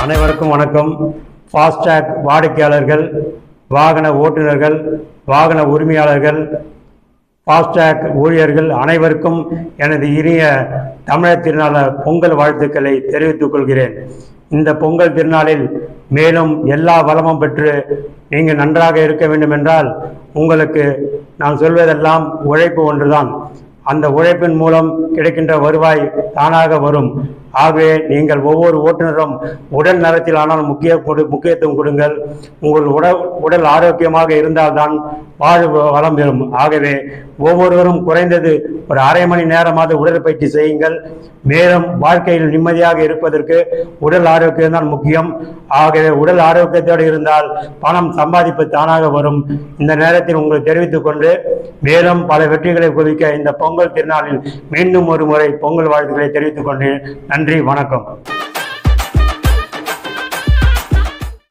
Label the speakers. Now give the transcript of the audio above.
Speaker 1: அனைவருக்கும் வணக்கம். ஃபாஸ்டாக் வாடிக்கையாளர்கள், வாகன ஓட்டுநர்கள், வாகன உரிமையாளர்கள், ஃபாஸ்டாக் ஊழியர்கள் அனைவருக்கும் எனது இனிய தமிழர் திருநாள பொங்கல் வாழ்த்துக்களை தெரிவித்துக் கொள்கிறேன். இந்த பொங்கல் திருநாளில் மேலும் எல்லா வளமும் பெற்று நீங்கள் நன்றாக இருக்க வேண்டும் என்றால் உங்களுக்கு நான் சொல்வதெல்லாம் உழைப்பு ஒன்றுதான். அந்த உழைப்பின் மூலம் கிடைக்கின்ற வருவாய் தானாக வரும். ஆகவே நீங்கள் ஒவ்வொரு ஓட்டுநரும் உடல் நலத்தில் ஆனால் முக்கியத்துவம் கொடுங்கள். உங்கள் உடல் ஆரோக்கியமாக இருந்தால்தான் வாழ்வு வளம் பெறும். ஆகவே ஒவ்வொருவரும் குறைந்தது ஒரு அரை மணி நேரமாவது உடற்பயிற்சி செய்யுங்கள். மேலும் வாழ்க்கையில் நிம்மதியாக இருப்பதற்கு உடல் ஆரோக்கியம் தான் முக்கியம். ஆகவே உடல் ஆரோக்கியத்தோடு இருந்தால் பணம் சம்பாதிப்பு தானாக வரும். இந்த நேரத்தில் உங்களுக்கு தெரிவித்துக் கொண்டு மேலும் பல வெற்றிகளை குவிக்க இந்த பொங்கல் திருநாளில் மீண்டும் ஒரு முறை பொங்கல் வாழ்த்துக்களை தெரிவித்துக் கொண்டு நன்றி, வணக்கம்.